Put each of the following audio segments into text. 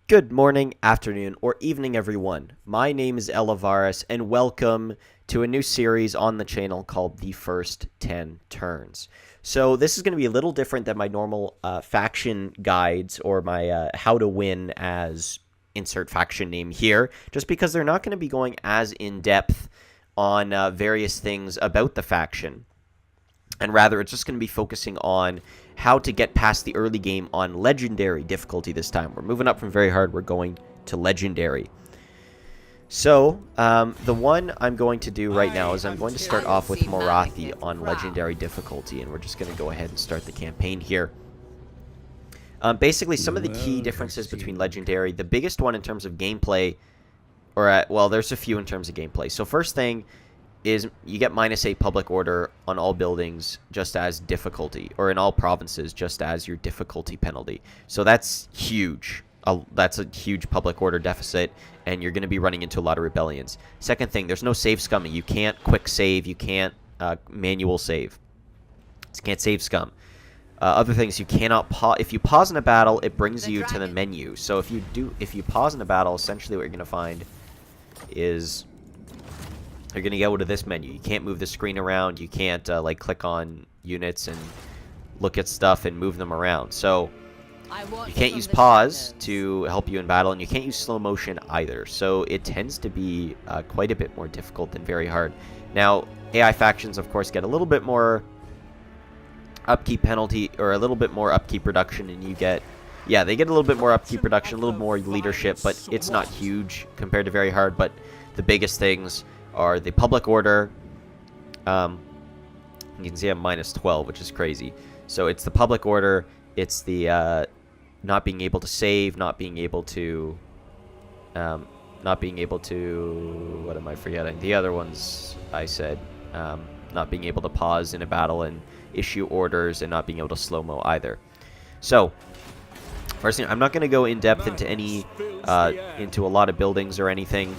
Good morning, afternoon, or evening, everyone. My name is Elivaras, and welcome to a new series on the channel called The First 10 Turns. So this is going to be a little different than my normal faction guides or my how to win as insert faction name here, just because they're not going to be going as in-depth on various things about the faction. And rather, it's just going to be focusing on how to get past the early game on Legendary difficulty this time. We're moving up from very hard. We're going to Legendary. So, the one I'm going to do right now is I'm going to start off with Morathi on Legendary difficulty. And we're just going to go ahead and start the campaign here. Basically, some of the key differences between Legendary. The biggest one in terms of gameplay, well, there's a few in terms of gameplay. So first thing is you get -8 public order on all buildings just as difficulty, or in all provinces just as your difficulty penalty. So that's huge. That's a huge public order deficit, and you're going to be running into a lot of rebellions. Second thing, there's no save scumming. You can't quick save. You can't manual save. You can't save scum. Other things, you cannot pause. If you pause in a battle, it brings you to the menu. So if you pause in a battle, essentially what you're going to find is you're going to go to this menu. You can't move the screen around. You can't like click on units and look at stuff and move them around. So you can't use pause to help you in battle, and you can't use slow motion either. So it tends to be quite a bit more difficult than very hard. Now, AI factions, of course, get a little bit more upkeep penalty, or a little bit more upkeep reduction, and you get, yeah, they get a little bit more upkeep reduction, a little more leadership, but it's not huge compared to very hard. But the biggest things are the public order. You can see I'm -12, which is crazy. So it's the public order, it's the not being able to save, not being able to, what am I forgetting? The other ones I said, not being able to pause in a battle and issue orders, and not being able to slow-mo either. So first thing, I'm not going to go in depth into into a lot of buildings or anything,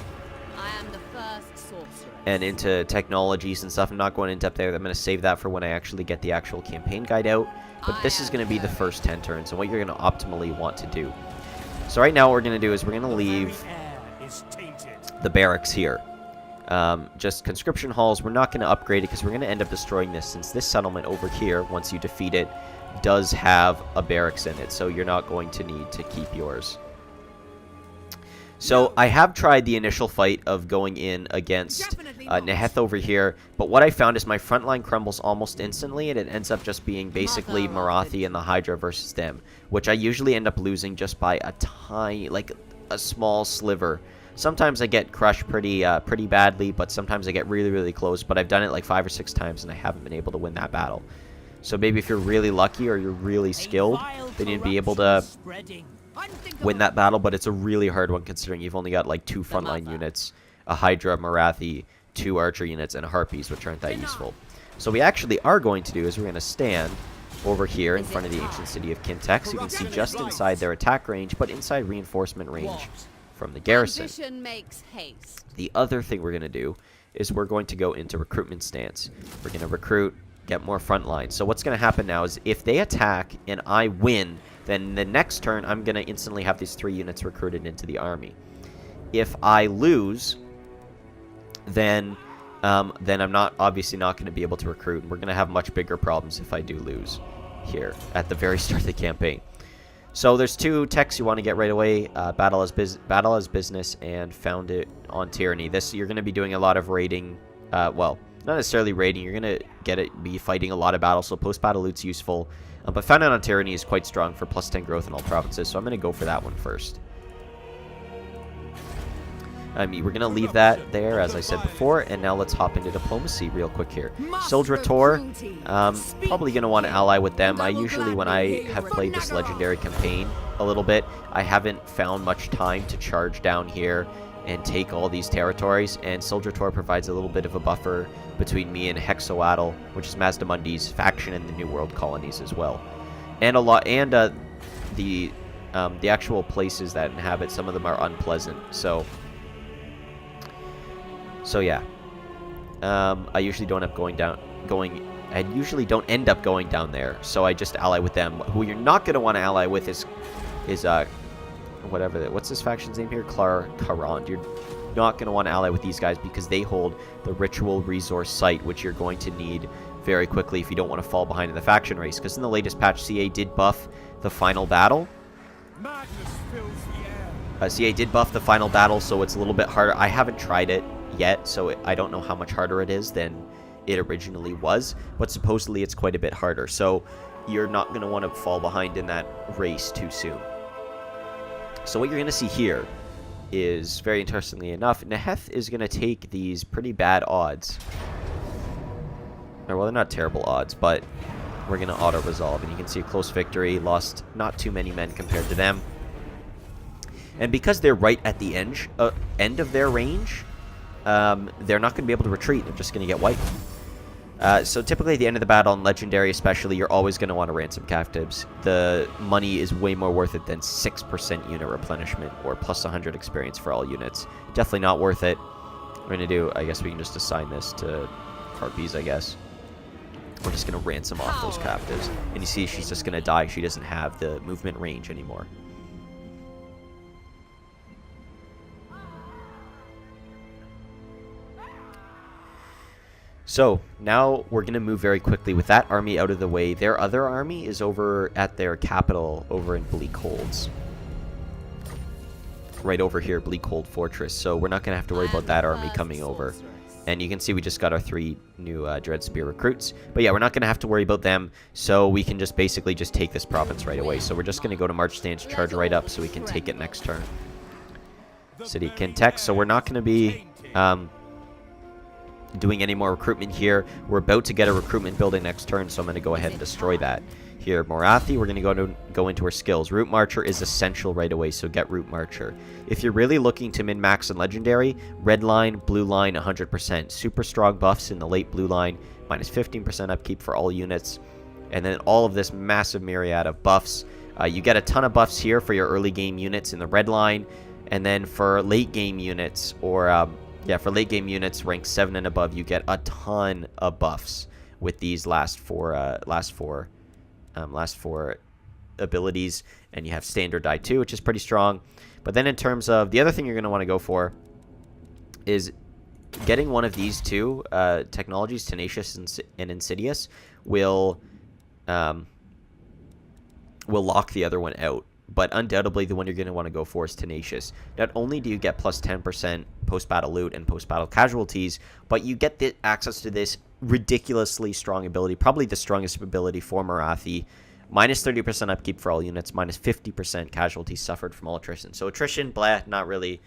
and into technologies and stuff. I'm not going in depth there. I'm going to save that for when I actually get the actual campaign guide out. But this is going to be the first 10 turns, and what you're going to optimally want to do. So right now what we're going to do is we're going to leave the barracks here. Just conscription halls. We're not going to upgrade it because we're going to end up destroying this, since this settlement over here, once you defeat it, does have a barracks in it. So you're not going to need to keep yours. So I have tried the initial fight of going in against Neheth over here, but what I found is my front line crumbles almost instantly, and it ends up just being basically Morathi and the Hydra versus them, which I usually end up losing just by a tiny, like a small sliver. Sometimes I get crushed pretty badly, but sometimes I get really, really close. But I've done it like 5 or 6 times, and I haven't been able to win that battle. So maybe if you're really lucky or you're really skilled, then you'd be able to win that battle, but it's a really hard one considering you've only got like 2 frontline units, a Hydra, Morathi, 2 archer units, and Harpies, which aren't that useful. So we actually are going to do is we're going to stand over here in front of the ancient city of Kintex. You can see just inside their attack range, but inside reinforcement range from the garrison. The other thing we're going to do is we're going to go into recruitment stance. We're going to recruit, get more frontline. So what's going to happen now is if they attack and I win, then the next turn, I'm going to instantly have these 3 units recruited into the army. If I lose, then I'm obviously not going to be able to recruit. And we're going to have much bigger problems if I do lose here at the very start of the campaign. So there's 2 techs you want to get right away. Battle as Business and Found It on Tyranny. This, you're going to be doing a lot of raiding. Well, not necessarily raiding. You're going to be fighting a lot of battles, so post-battle loot's useful. But Found It on Tyranny is quite strong for +10 growth in all provinces, so I'm going to go for that one first. We're going to leave that there, as I said before, and now let's hop into diplomacy real quick here. Soldrator, probably going to want to ally with them. I usually, when I have played this Legendary campaign a little bit, I haven't found much time to charge down here and take all these territories, and Soldrator provides a little bit of a buffer between me and Hexoatl, which is Mazdamundi's faction in the New World colonies as well, and the actual places that inhabit, some of them are unpleasant. So yeah, I usually don't end up going down there. So I just ally with them. Who you're not going to want to ally with is whatever. What's this faction's name here? Karand. You're not going to want to ally with these guys because they hold the ritual resource site, which you're going to need very quickly if you don't want to fall behind in the faction race. Because in the latest patch, CA did buff the final battle. CA did buff the final battle, so it's a little bit harder. I haven't tried it yet, so I don't know how much harder it is than it originally was, but supposedly it's quite a bit harder. So you're not going to want to fall behind in that race too soon. So what you're going to see here is, very interestingly enough, Neheth is going to take these pretty bad odds. Or, well, they're not terrible odds, but we're going to auto-resolve. And you can see a close victory, lost not too many men compared to them. And because they're right at the end of their range, they're not going to be able to retreat. They're just going to get wiped. So typically at the end of the battle, and Legendary especially, you're always going to want to ransom captives. The money is way more worth it than 6% unit replenishment or plus 100 experience for all units. Definitely not worth it. We're going to do, I guess we can just assign this to Harpies, I guess. We're just going to ransom off those captives. And you see she's just going to die. She doesn't have the movement range anymore. So, now we're going to move very quickly with that army out of the way. Their other army is over at their capital over in Bleakholds. Right over here, Bleakhold Fortress. So we're not going to have to worry about that army coming over. And you can see we just got our 3 new Dreadspear recruits. But yeah, we're not going to have to worry about them. So we can just basically just take this province right away. So we're just going to go to March Stance, charge right up so we can take it next turn. City Kintex. So we're not going to be doing any more recruitment here. We're about to get a recruitment building next turn, so I'm going to go ahead and destroy that. Here, Morathi, we're going to go into our skills. Root Marcher is essential right away, so get Root Marcher. If you're really looking to min-max and Legendary, red line, blue line, 100%. Super strong buffs in the late blue line, minus 15% upkeep for all units. And then all of this massive myriad of buffs. You get a ton of buffs here for your early game units in the red line. And then for late game units, or yeah, for late game units ranked 7 and above, you get a ton of buffs with these last four abilities, and you have standard die 2, which is pretty strong. But then in terms of the other thing you're going to want to go for is getting one of these 2 technologies, Tenacious and Insidious, will lock the other one out. But undoubtedly, the one you're going to want to go for is Tenacious. Not only do you get plus 10% post-battle loot and post-battle casualties, but you get the access to this ridiculously strong ability, probably the strongest ability for Morathi. Minus 30% upkeep for all units, minus 50% casualties suffered from all attrition. So attrition, blah, not really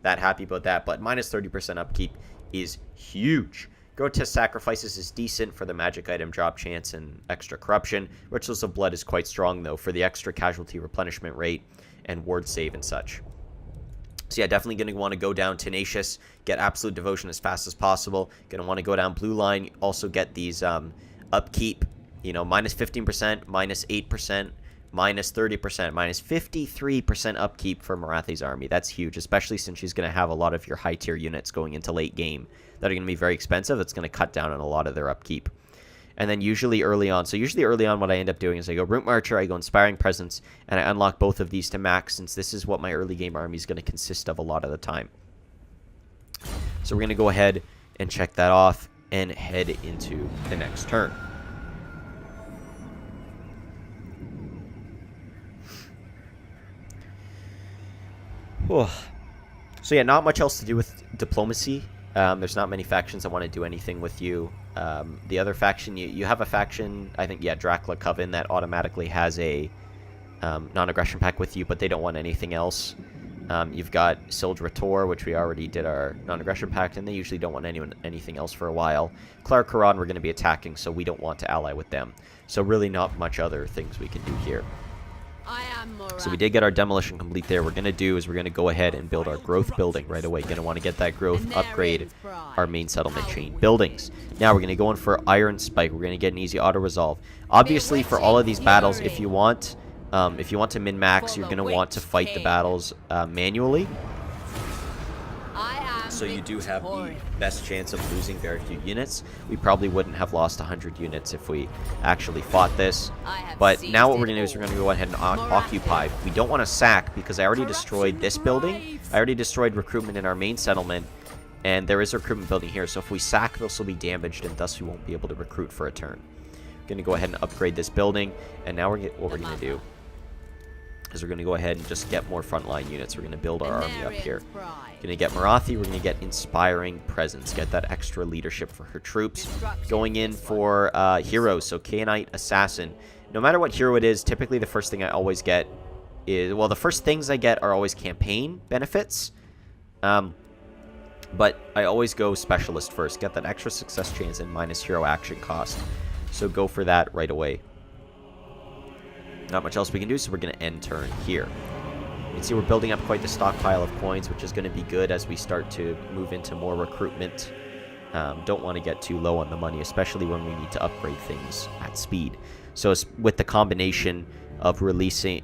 that happy about that, but minus 30% upkeep is huge. Grotesque Sacrifices is decent for the magic item drop chance and extra corruption. Rituals of Blood is quite strong, though, for the extra casualty replenishment rate and ward save and such. So yeah, definitely going to want to go down Tenacious, get Absolute Devotion as fast as possible. Going to want to go down Blue Line, also get these upkeep, you know, minus 15%, minus 8%, minus 30%, minus 53% upkeep for Morathi's army. That's huge, especially since she's going to have a lot of your high-tier units going into late game that are going to be very expensive. It's going to cut down on a lot of their upkeep. And then usually early on, what I end up doing is I go Root Marcher, I go Inspiring Presence, and I unlock both of these to max, since this is what my early game army is going to consist of a lot of the time. So we're going to go ahead and check that off and head into the next turn. Whew. So yeah, not much else to do with diplomacy. There's not many factions that want to do anything with you. The other faction, you have a faction, I think, yeah, Dracula Coven, that automatically has a non-aggression pact with you, but they don't want anything else. You've got Sildra, which we already did our non-aggression pact, and they usually don't want anything else for a while. Clara Karan, we're going to be attacking, so we don't want to ally with them. So really not much other things we can do here. So we did get our demolition complete there. We're going to do is we're going to go ahead and build our growth building right away. Going to want to get that growth, upgrade our main settlement chain buildings. Now we're going to go in for Iron Spike. We're going to get an easy auto resolve. Obviously, for all of these battles, if you want to min-max, you're going to want to fight the battles manually. So you do have the best chance of losing very few units. We probably wouldn't have lost 100 units if we actually fought this. But now what we're going to do is we're going to go ahead and occupy. We don't want to sack because I already destroyed this building. I already destroyed recruitment in our main settlement. And there is a recruitment building here. So if we sack, this will be damaged and thus we won't be able to recruit for a turn. I'm going to go ahead and upgrade this building. And now what we're going to do is we're going to go ahead and just get more frontline units. We're going to build our army up here. Going to get Morathi. We're going to get Inspiring Presence. Get that extra leadership for her troops. Going in for heroes. So Khainite Assassin. No matter what hero it is, typically the first thing I always get is... Well, the first things I get are always campaign benefits. But I always go Specialist first. Get that extra success chance and minus hero action cost. So go for that right away. Not much else we can do, so we're going to end turn here. You can see we're building up quite the stockpile of coins, which is going to be good as we start to move into more recruitment. Don't want to get too low on the money, especially when we need to upgrade things at speed. So with the combination of releasing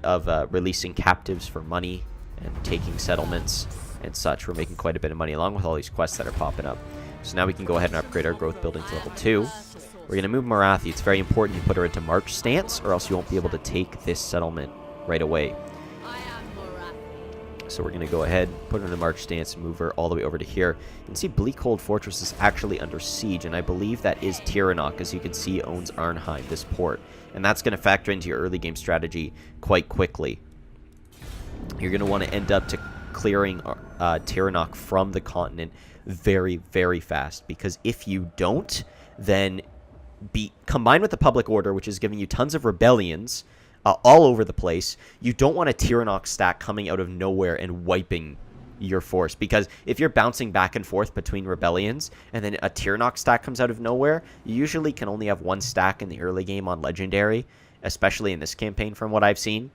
captives for money and taking settlements and such, we're making quite a bit of money, along with all these quests that are popping up. So now we can go ahead and upgrade our growth building to level 2. We're going to move Morathi. It's very important you put her into March stance, or else you won't be able to take this settlement right away. So we're going to go ahead, put her in a March stance, and move her all the way over to here. You can see Bleakhold Fortress is actually under siege, and I believe that is Tiranoc, as you can see, owns Arnheim, this port. And that's going to factor into your early game strategy quite quickly. You're going to want to end up to clearing Tiranoc from the continent very, very fast, because if you don't, then combined with the public order, which is giving you tons of rebellions all over the place, you don't want a Tiranoc stack coming out of nowhere and wiping your force, because if you're bouncing back and forth between rebellions and then a Tiranoc stack comes out of nowhere, you usually can only have one stack in the early game on Legendary, especially in this campaign from what I've seen.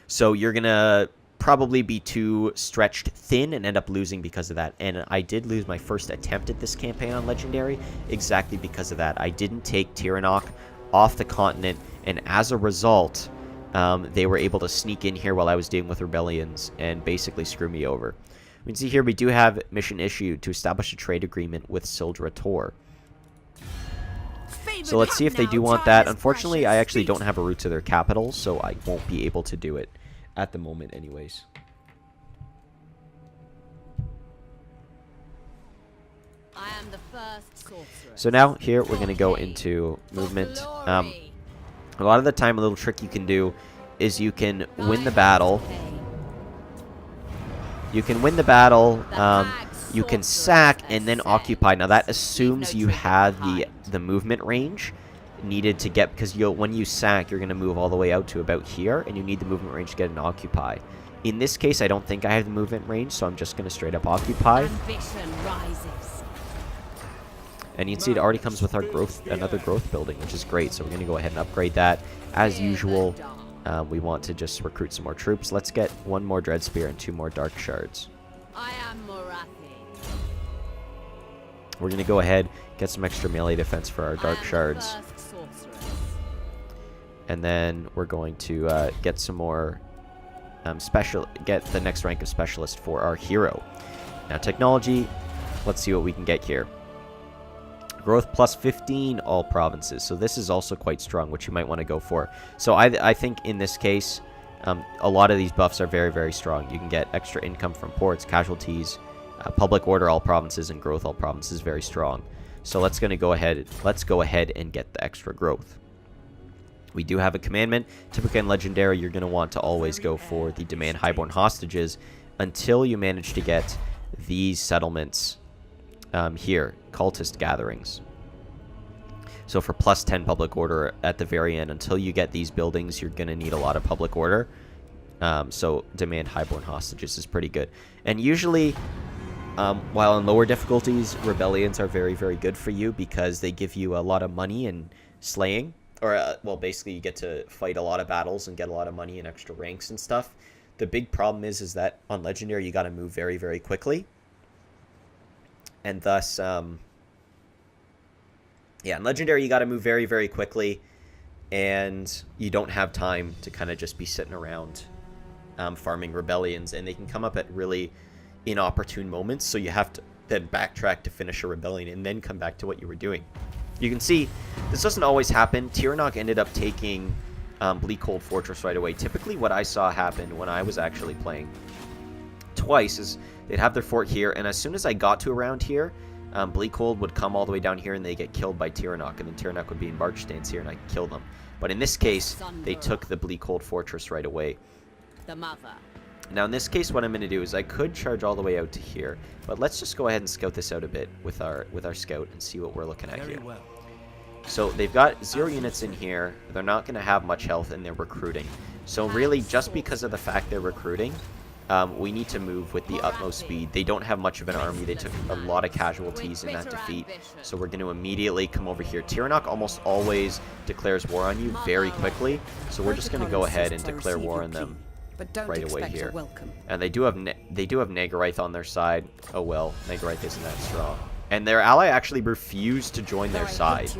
So you're gonna probably be too stretched thin and end up losing because of that. And I did lose my first attempt at this campaign on Legendary exactly because of that. I didn't take Tiranoc off the continent, and as a result, they were able to sneak in here while I was dealing with rebellions and basically screw me over. We can see here we do have mission issued to establish a trade agreement with Sildra Tor. So let's see if they do want that. Unfortunately, I actually don't have a route to their capital, so I won't be able to do it at the moment anyways. I am the first sorceress. So now here we're going to go into movement. A lot of the time a little trick you can do is you can win the battle. You can win the battle, you can sack and then occupy. Now that assumes you have the movement range needed to get, because when you sack, you're going to move all the way out to about here, and you need the movement range to get an occupy. In this case, I don't think I have the movement range, so I'm just going to straight up occupy. Ambition rises. And you can see it already comes with our another growth building, which is great. So we're going to go ahead and upgrade that. As usual, we want to just recruit some more troops. Let's get one more Dread Spear and 2 more Dark Shards. I am Morathi. We're going to go ahead, get some extra melee defense for our Dark Shards. And then we're going to get some more get the next rank of Specialist for our hero. Now technology, let's see what we can get here. Growth plus 15 all provinces. So this is also quite strong, which you might want to go for. So I think in this case, a lot of these buffs are very, very strong. You can get extra income from ports, casualties, public order all provinces, and growth all provinces, very strong. So let's go ahead and get the extra growth. We do have a commandment. Typically in Legendary, you're going to want to always go for the Demand Highborn Hostages until you manage to get these settlements here, Cultist Gatherings. So for plus 10 public order at the very end, until you get these buildings, you're going to need a lot of public order. So Demand Highborn Hostages is pretty good. And usually, while in lower difficulties, rebellions are very, very good for you because they give you a lot of money and slaying. Or, well, basically you get to fight a lot of battles and get a lot of money and extra ranks and stuff. The big problem is that on Legendary you got to move very, very quickly. And thus, yeah, in Legendary you got to move very, very quickly. And you don't have time to kind of just be sitting around farming rebellions. And they can come up at really inopportune moments, so you have to then backtrack to finish a rebellion and then come back to what you were doing. You can see this doesn't always happen. Tiranoc ended up taking Bleakhold Fortress right away. Typically what I saw happen when I was actually playing twice is they'd have their fort here, and as soon as I got to around here, Bleakhold would come all the way down here and they get killed by Tiranoc, and then Tiranoc would be in barge stance here and I could kill them. But in this case, they took the Bleakhold Fortress right away. The mother. Now in this case, what I'm going to do is I could charge all the way out to here, but let's just go ahead and scout this out a bit with our scout and see what we're looking at here. So they've got 0 units in here. They're not going to have much health, and they're recruiting. So really, just because of the fact they're recruiting, we need to move with the utmost speed. They don't have much of an army. They took a lot of casualties in that defeat. So we're going to immediately come over here. Tiranoc almost always declares war on you very quickly. So we're just going to go ahead and declare war on them right away here. And they do have Nagorite on their side. Oh well, Nagorite isn't that strong. And their ally actually refused to join their side,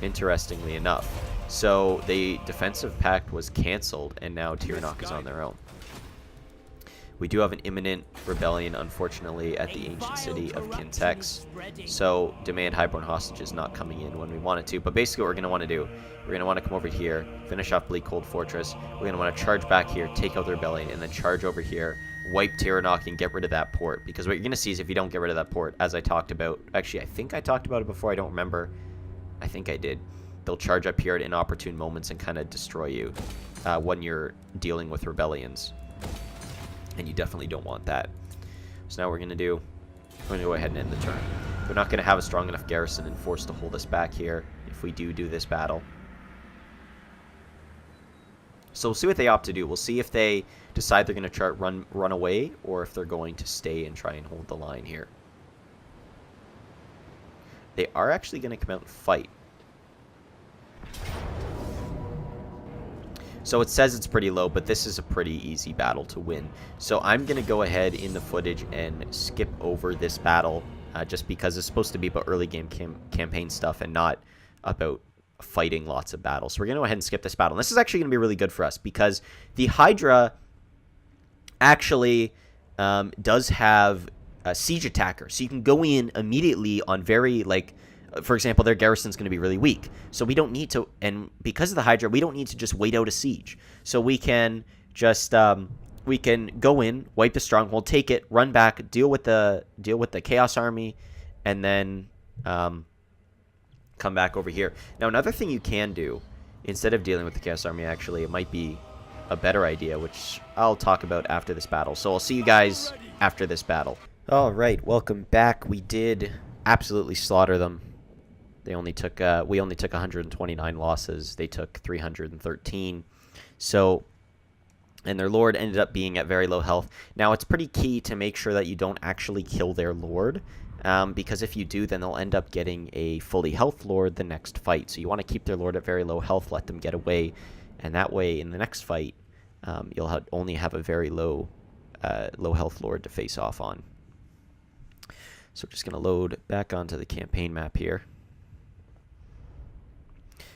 interestingly enough. So the defensive pact was cancelled, and now Tiranoc is on their own. We do have an imminent rebellion, unfortunately, at the ancient city of Kintex. So Demand Highborn Hostage is not coming in when we want it to. But basically what we're going to want to do, we're going to want to come over here, finish off Bleakhold Fortress. We're going to want to charge back here, take out the rebellion, and then charge over here, wipe Tiranoc, and get rid of that port. Because what you're going to see is if you don't get rid of that port, as I talked about, actually I think I talked about it before, I don't remember. I think I did. They'll charge up here at inopportune moments and kind of destroy you when you're dealing with rebellions. And you definitely don't want that. So now what we're going to do, we're going to go ahead and end the turn. They're not going to have a strong enough garrison and force to hold us back here if we do this battle. So we'll see what they opt to do. We'll see if they decide they're going to run away, or if they're going to stay and try and hold the line here. They are actually going to come out and fight. So it says it's pretty low, but this is a pretty easy battle to win. So I'm going to go ahead in the footage and skip over this battle, just because it's supposed to be about early game campaign stuff and not about fighting lots of battles. So we're going to go ahead and skip this battle. And this is actually going to be really good for us, because the Hydra actually does have a siege attacker. So you can go in immediately on very, like, for example, their garrison's going to be really weak. So we don't need to, and because of the Hydra, we don't need to just wait out a siege. So we can just, we can go in, wipe the stronghold, take it, run back, deal with the Chaos Army, and then come back over here. Now, another thing you can do, instead of dealing with the Chaos Army, actually, it might be a better idea, which I'll talk about after this battle. So I'll see you guys after this battle. All right, welcome back. We did absolutely slaughter them. They only took, we only took 129 losses. They took 313. So, and their lord ended up being at very low health. Now, it's pretty key to make sure that you don't actually kill their lord, because if you do, then they'll end up getting a fully health lord the next fight. So you want to keep their lord at very low health, let them get away, and that way, in the next fight, you'll only have a very low health lord to face off on. So we're just going to load back onto the campaign map here.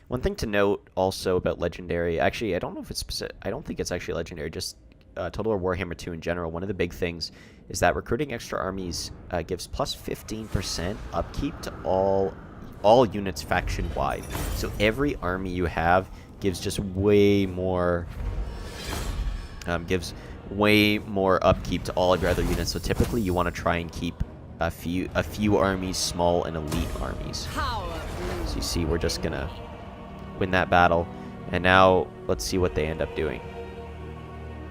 One thing to note also about Legendary, actually, I don't know if it's specific, I don't think it's actually Legendary, just Total War Warhammer 2 in general. One of the big things is that recruiting extra armies gives plus 15% upkeep to all units faction-wide. So every army you have gives just way more, upkeep to all of your other units. So typically you want to try and keep a few armies small and elite armies. So you see, we're just gonna win that battle, and now let's see what they end up doing.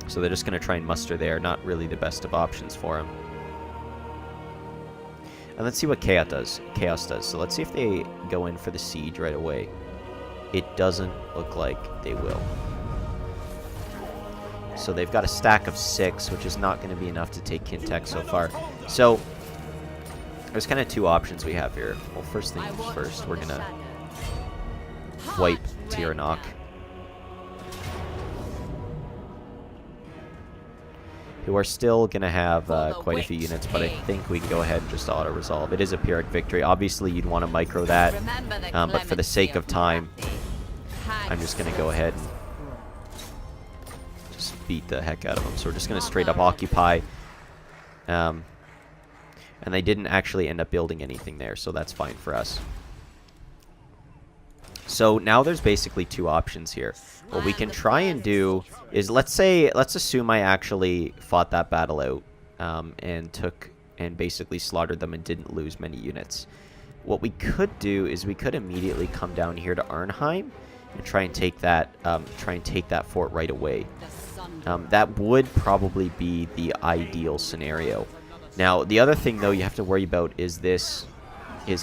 So they're just going to try and muster there. Not really the best of options for them. And let's see what Chaos does. So let's see if they go in for the siege right away. It doesn't look like they will. So they've got a stack of 6, which is not going to be enough to take Kintex so far. So there's kind of 2 options we have here. Well, first things first, we're going to wipe Tiranoc. Who are still going to have quite a few units, but I think we can go ahead and just auto-resolve. It is a Pyrrhic victory. Obviously, you'd want to micro that, but for the sake of time, I'm just going to go ahead and just beat the heck out of them. So we're just going to straight up occupy. And they didn't actually end up building anything there, so that's fine for us. So now there's basically two options here. What we can try and do is, let's assume I actually fought that battle out and basically slaughtered them and didn't lose many units. What we could do is we could immediately come down here to Arnheim and try and take that fort right away. That would probably be the ideal scenario. Now, the other thing though you have to worry about is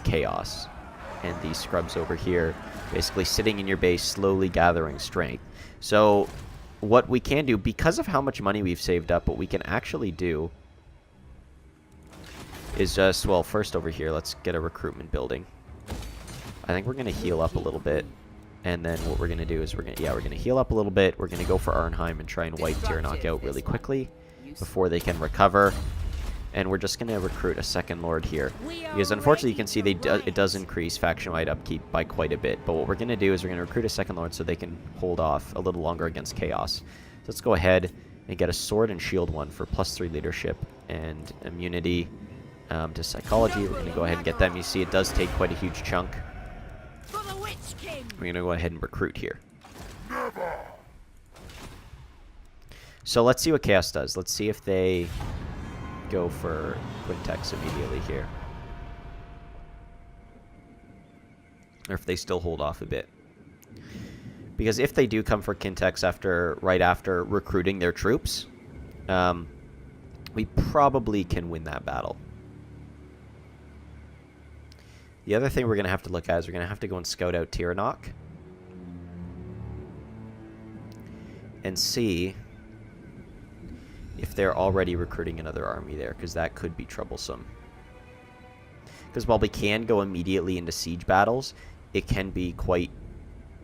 chaos, and these scrubs over here basically sitting in your base, slowly gathering strength. So what we can do, because of how much money we've saved up, what we can actually do is just, well, first over here, let's get a recruitment building. I think we're going to heal up a little bit. And then what we're going to do is we're going to heal up a little bit. We're going to go for Arnheim and try and wipe Tiranoc out really quickly before they can recover. And we're just going to recruit a second lord here. Because unfortunately you can see it does increase faction-wide upkeep by quite a bit. But what we're going to do is we're going to recruit a second lord so they can hold off a little longer against chaos. So let's go ahead and get a sword and shield one for +3 leadership and immunity to psychology. We're going to go ahead and get them. You see it does take quite a huge chunk. We're going to go ahead and recruit here. So let's see what chaos does. Let's see if they go for Quintex immediately here, or if they still hold off a bit. Because if they do come for Quintex right after recruiting their troops, we probably can win that battle. The other thing we're going to have to look at is we're going to have to go and scout out Tiranoc and see if they're already recruiting another army there, because that could be troublesome. Because while we can go immediately into siege battles, it can be quite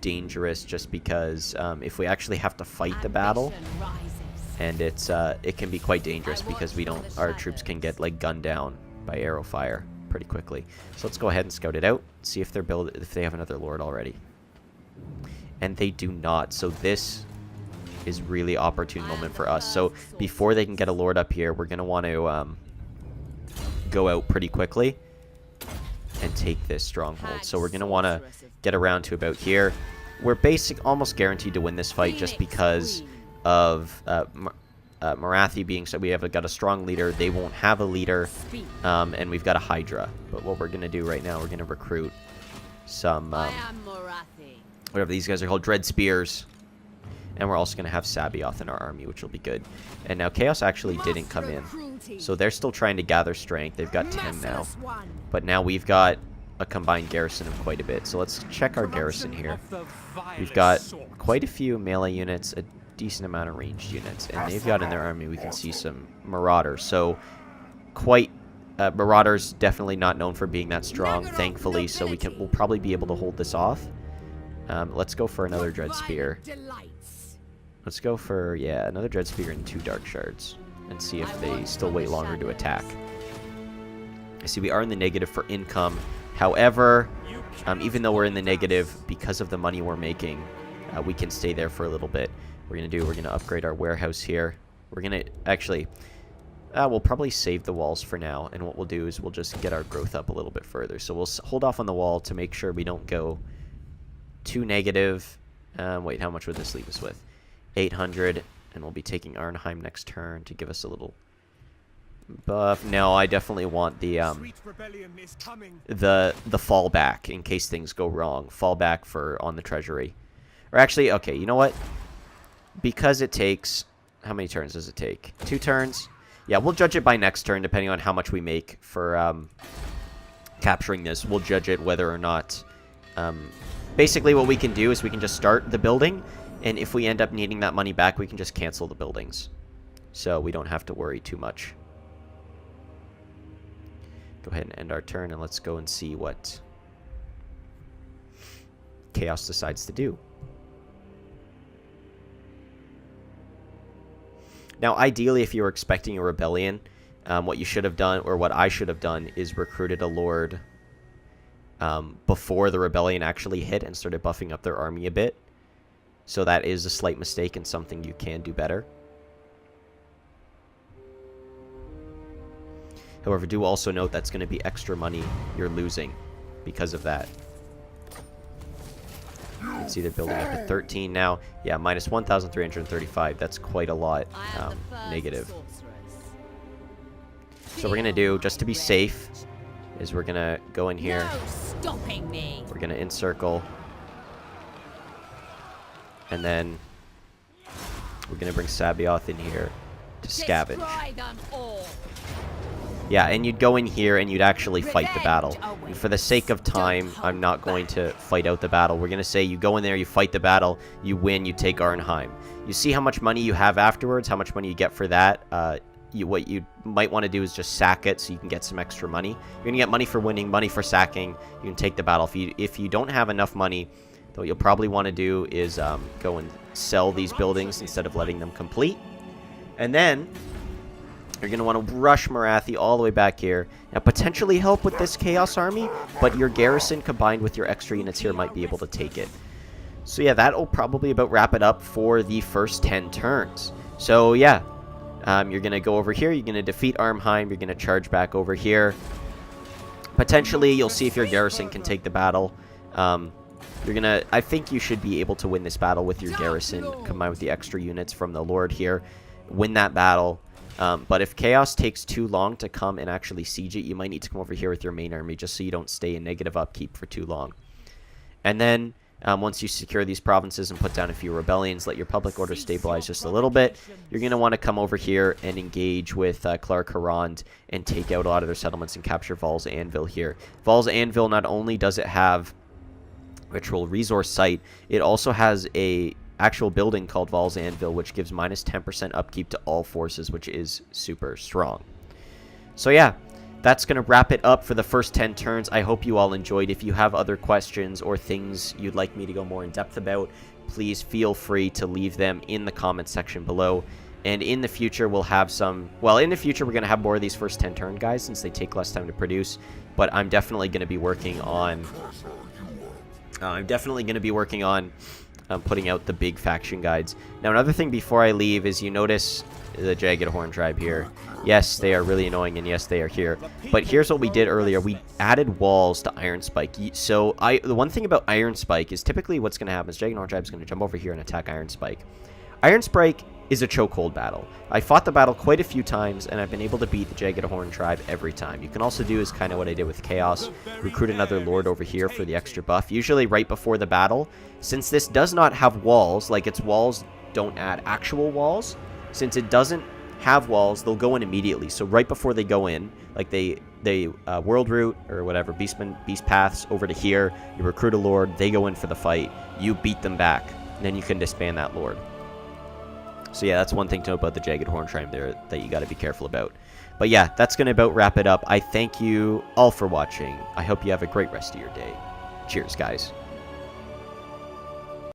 dangerous just because if we actually have to fight the battle, and it can be quite dangerous because our troops can get like gunned down by arrow fire pretty quickly. So let's go ahead and scout it out, see if they have another lord already. And they do not, so this is really opportune moment for us. So before they can get a lord up here, we're going to want to go out pretty quickly and take this stronghold. So we're going to want to get around to about here. We're almost guaranteed to win this fight just because of Morathi being, so we have got a strong leader. They won't have a leader, and we've got a Hydra. But what we're going to do right now, we're going to recruit some whatever these guys are called, Dread Spears. And we're also going to have Sabioth in our army, which will be good. And now Chaos actually didn't come in. So they're still trying to gather strength. They've got 10 now. But now we've got a combined garrison of quite a bit. So let's check our garrison here. We've got quite a few melee units, a decent amount of ranged units. And they've got in their army, we can see some Marauders. So Marauders definitely not known for being that strong, thankfully. So we'll probably be able to hold this off. Let's go for another Dread Spear. Let's go for, yeah, another Dread Spear and 2 Dark Shards. And see if they still wait longer to attack. I see we are in the negative for income. However, even though we're in the negative, because of the money we're making, we can stay there for a little bit. We're going to upgrade our warehouse here. We're going to, actually, we'll probably save the walls for now. And what we'll do is we'll just get our growth up a little bit further. So we'll hold off on the wall to make sure we don't go too negative. Wait, how much would this leave us with? 800, and we'll be taking Arnheim next turn to give us a little buff. No, I definitely want the fallback in case things go wrong. Fallback on the treasury. Or actually, okay, you know what? Because it takes, how many turns does it take? 2 turns? Yeah, we'll judge it by next turn depending on how much we make for capturing this. We'll judge it whether or not. Basically, what we can do is we can just start the building. And if we end up needing that money back, we can just cancel the buildings. So we don't have to worry too much. Go ahead and end our turn, and let's go and see what Chaos decides to do. Now, ideally, if you were expecting a rebellion, what you should have done, or what I should have done, is recruited a lord before the rebellion actually hit and started buffing up their army a bit. So that is a slight mistake and something you can do better. However, do also note that's going to be extra money you're losing because of that. You can see they're building up at 13 now. Yeah, minus 1,335. That's quite a lot negative. So we're going to do, just to be safe, is we're going to go in here. No stopping me. We're going to encircle. And then we're going to bring Sabioth in here to scavenge. Destroy them all. Yeah, and you'd go in here and you'd actually fight the battle. And for the sake of time, I'm not going to fight out the battle. We're going to say you go in there, you fight the battle, you win, you take Arnheim. You see how much money you have afterwards, how much money you get for that. What you might want to do is just sack it so you can get some extra money. You're going to get money for winning, money for sacking. You can take the battle. If you don't have enough money, what you'll probably want to do is go and sell these buildings instead of letting them complete. And then you're going to want to rush Morathi all the way back here. Now, potentially help with this Chaos Army, but your garrison combined with your extra units here might be able to take it. So yeah, that'll probably about wrap it up for the first 10 turns. So yeah, you're going to go over here. You're going to defeat Arnheim. You're going to charge back over here. Potentially, you'll see if your garrison can take the battle. I think you should be able to win this battle with your garrison combined with the extra units from the Lord here. Win that battle. But if Chaos takes too long to come and actually siege it, you might need to come over here with your main army just so you don't stay in negative upkeep for too long. And then, once you secure these provinces and put down a few rebellions, let your public order stabilize just a little bit, you're going to want to come over here and engage with Clark Harand and take out a lot of their settlements and capture Val's Anvil here. Val's Anvil, not only does it have ritual resource site, it also has a actual building called Val's Anvil, which gives minus 10% upkeep to all forces, which is super strong. So yeah, that's going to wrap it up for the first 10 turns. I hope you all enjoyed. If you have other questions or things you'd like me to go more in depth about, please feel free to leave them in the comments section below. And in the future, we'll have some... Well, in the future, we're going to have more of these first 10 turn guys since they take less time to produce. But I'm definitely going to be working on... putting out the big faction guides. Now, another thing before I leave is you notice the Jagged Horn tribe here. Yes, they are really annoying, and yes, they are here. But here's what we did earlier. We added walls to Iron Spike. So the one thing about Iron Spike is typically what's going to happen is Jagged Horn tribe is going to jump over here and attack Iron Spike. Iron Spike is a chokehold battle. I fought the battle quite a few times, and I've been able to beat the Jagged Horn tribe every time. You can also do is kind of what I did with Chaos. Recruit another lord over here for the extra buff, usually right before the battle. Since this does not have walls, like its walls don't add actual walls, since it doesn't have walls, they'll go in immediately. So right before they go in, like they world route or whatever, beast paths over to here, you recruit a lord, they go in for the fight, you beat them back, and then you can disband that lord. So yeah, that's one thing to know about the Jagged Horn tribe there that you got to be careful about. But yeah, that's going to about wrap it up. I thank you all for watching. I hope you have a great rest of your day. Cheers, guys.